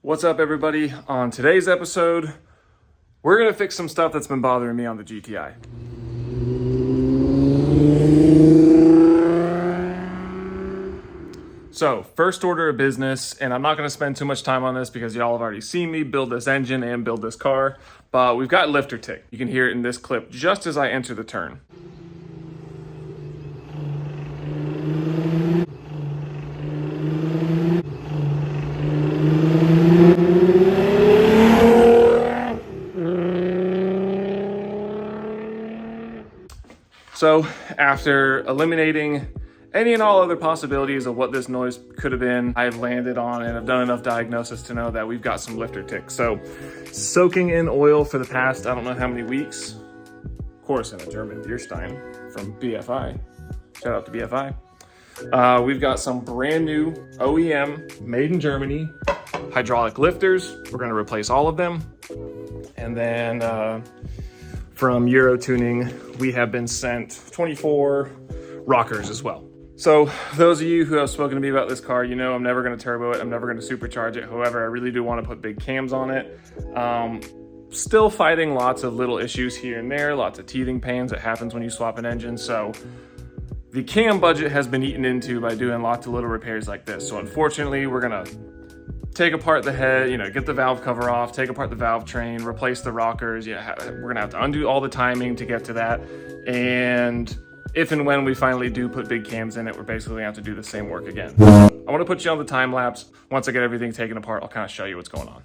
What's up, everybody? On today's episode, we're gonna fix some stuff that's been bothering me on the GTI. So, first order of business, and I'm not gonna spend too much time on this because y'all have already seen me build this engine and build this car, but we've got lifter tick. You can hear it in this clip just as I enter the turn. So after eliminating any and all other possibilities of what this noise could have been, I've landed on and I've done enough diagnosis to know that we've got some lifter tick. So soaking in oil for the past, I don't know how many weeks, of course in a German beer stein from BFI, shout out to BFI. We've got some brand new OEM, made in Germany, hydraulic lifters. We're gonna replace all of them. And then from Euro Tuning, we have been sent 24 rockers as well. So those of you who have spoken to me about this car, you know I'm never going to turbo it. I'm never going to supercharge it. However, I really do want to put big cams on it. Still fighting lots of little issues here and there, lots of teething pains that happens when you swap an engine. So the cam budget has been eaten into by doing lots of little repairs like this. So unfortunately, we're going to take apart the head, get the valve cover off, take apart the valve train, replace the rockers. We're gonna have to undo all the timing to get to that. And if and when we finally do put big cams in it, we're basically gonna have to do the same work again. I wanna put you on the time lapse. Once I get everything taken apart, I'll kind of show you what's going on.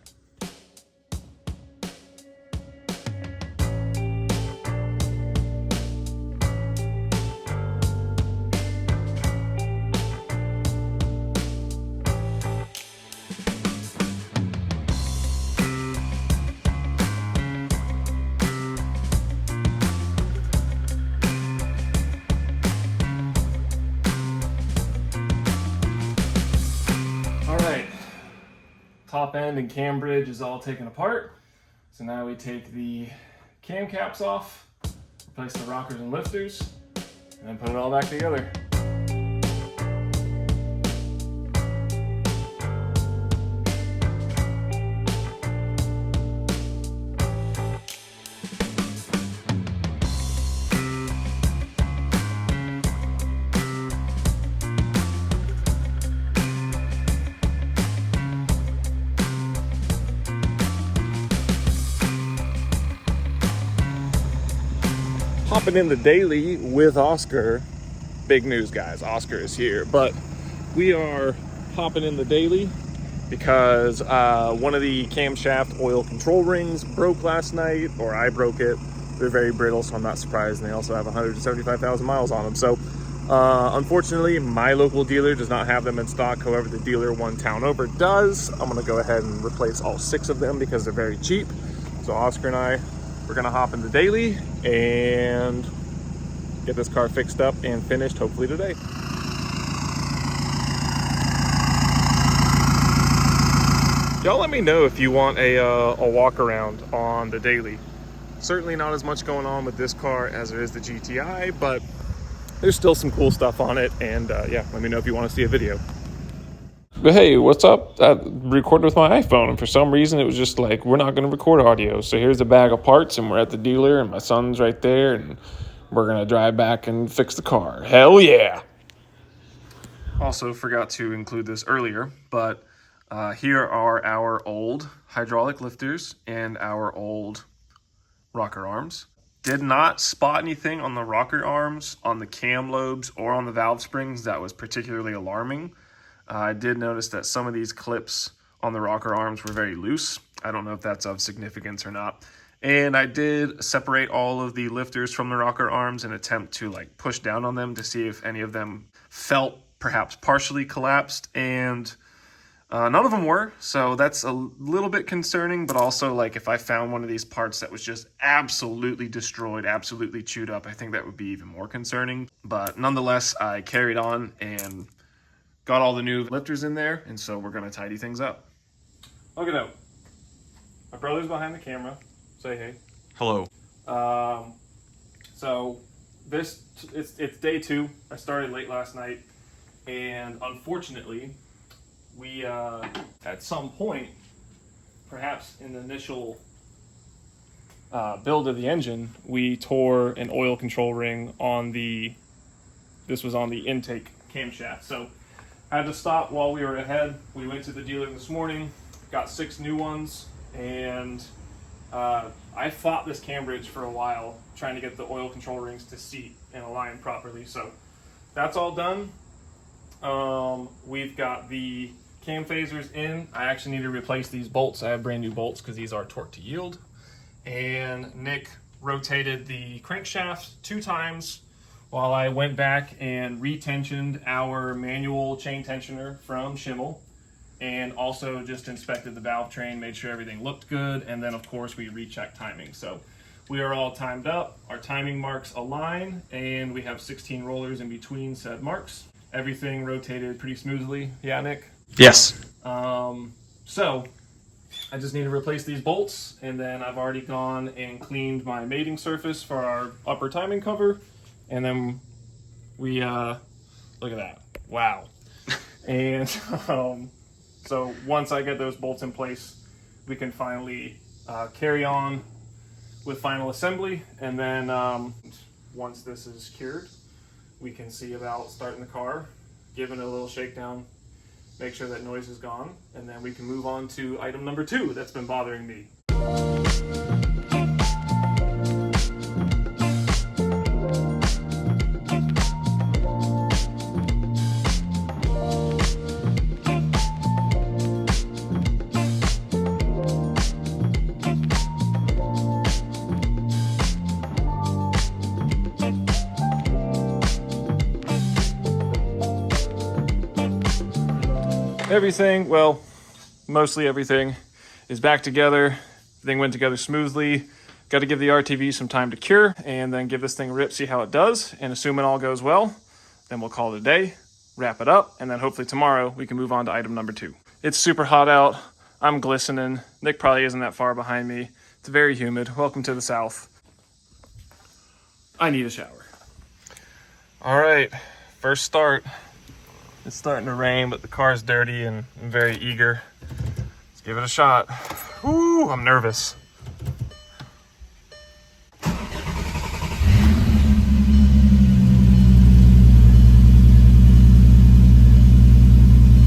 Top end and cam bridge is all taken apart. So now we take the cam caps off, replace the rockers and lifters, and then put it all back together. Hopping in the daily with Oscar. Big news, guys. Oscar is here, but we are hopping in the daily because one of the camshaft oil control rings broke last night, or I broke it. They're very brittle, so I'm not surprised. And they also have 175,000 miles on them. So unfortunately, my local dealer does not have them in stock. However, the dealer one town over does. I'm gonna go ahead and replace all 6 of them because they're very cheap. So Oscar and I, we're gonna hop in the daily and get this car fixed up and finished hopefully today. Y'all let me know if you want a walk around on the daily. Certainly not as much going on with this car as there is the GTI, but there's still some cool stuff on it. And yeah, let me know if you want to see a video. But hey, what's up? I recorded with my iPhone, and for some reason it was just like, we're not going to record audio. So here's a bag of parts, and we're at the dealer, and my son's right there, and we're going to drive back and fix the car. Hell yeah! Also forgot to include this earlier, but here are our old hydraulic lifters and our old rocker arms. Did not spot anything on the rocker arms, on the cam lobes, or on the valve springs that was particularly alarming. I did notice that some of these clips on the rocker arms were very loose. I don't know if that's of significance or not. And I did separate all of the lifters from the rocker arms in an attempt to push down on them to see if any of them felt perhaps partially collapsed, and none of them were. So that's a little bit concerning, but also if I found one of these parts that was just absolutely destroyed, absolutely chewed up, I think that would be even more concerning. But nonetheless, I carried on and got all the new lifters in there, and so we're gonna tidy things up. Look it up. My brother's behind the camera. Say hey. Hello. So it's day 2. I started late last night, and unfortunately, we at some point perhaps in the initial build of the engine, we tore an oil control ring on this was on the intake camshaft. So I had to stop while we were ahead. We went to the dealer this morning, got 6 new ones, and I fought this cam bridge for a while, trying to get the oil control rings to seat and align properly. So that's all done. We've got the cam phasers in. I actually need to replace these bolts. I have brand new bolts because these are torque to yield. And Nick rotated the crankshaft 2 times while I went back and retensioned our manual chain tensioner from Schimmel, and also just inspected the valve train, made sure everything looked good, and then of course we rechecked timing. So we are all timed up, our timing marks align, and we have 16 rollers in between said marks. Everything rotated pretty smoothly. Yeah, Nick? Yes. So I just need to replace these bolts, and then I've already gone and cleaned my mating surface for our upper timing cover, and then we look at that. Wow. And so once I get those bolts in place, we can finally carry on with final assembly, and then once this is cured, we can see about starting the car, giving it a little shakedown, make sure that noise is gone, and then we can move on to item number 2 that's been bothering me. Everything, well, mostly everything is back together. Everything went together smoothly. Got to give the RTV some time to cure, and then give this thing a rip, see how it does, and assuming all goes well, then we'll call it a day, wrap it up, and then hopefully tomorrow we can move on to item number 2. It's super hot out. I'm glistening. Nick probably isn't that far behind me. It's very humid. Welcome to the South. I need a shower. All right, first start. It's starting to rain, but the car's dirty and I'm very eager. Let's give it a shot. Woo, I'm nervous.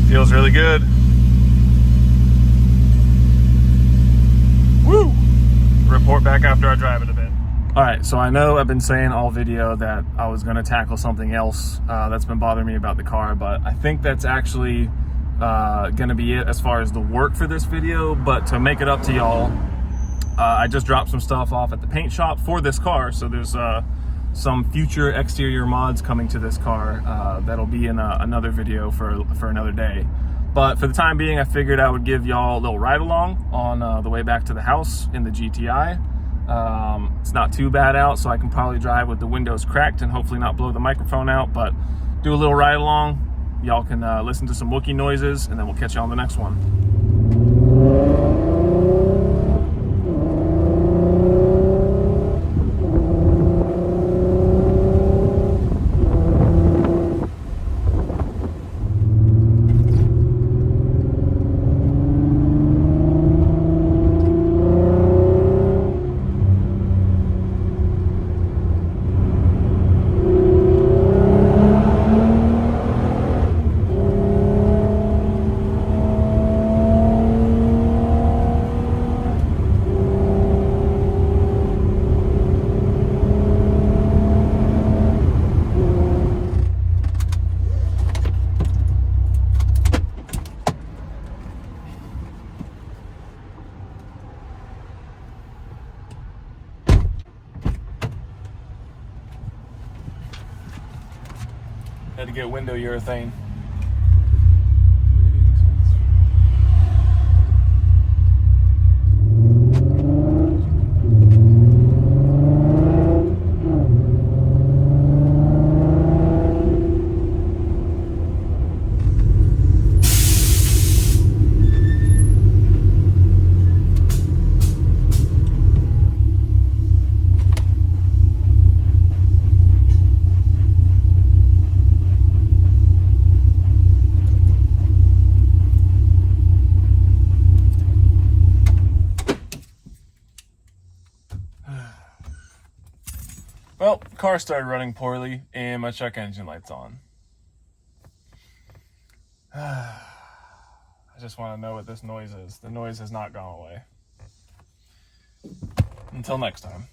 Feels really good. Woo! Report back after I drive it a bit. All right, so I know I've been saying all video that I was gonna tackle something else that's been bothering me about the car, but I think that's actually gonna be it as far as the work for this video. But to make it up to y'all, I just dropped some stuff off at the paint shop for this car, so there's some future exterior mods coming to this car that'll be in another video for another day. But for the time being, I figured I would give y'all a little ride along on the way back to the house in the GTI. It's not too bad out, so I can probably drive with the windows cracked and hopefully not blow the microphone out, but do a little ride along. Y'all can listen to some Wookiee noises, and then we'll catch you on the next one. Had to get window urethane. Well, car started running poorly and my check engine light's on. I just want to know what this noise is. The noise has not gone away. Until next time.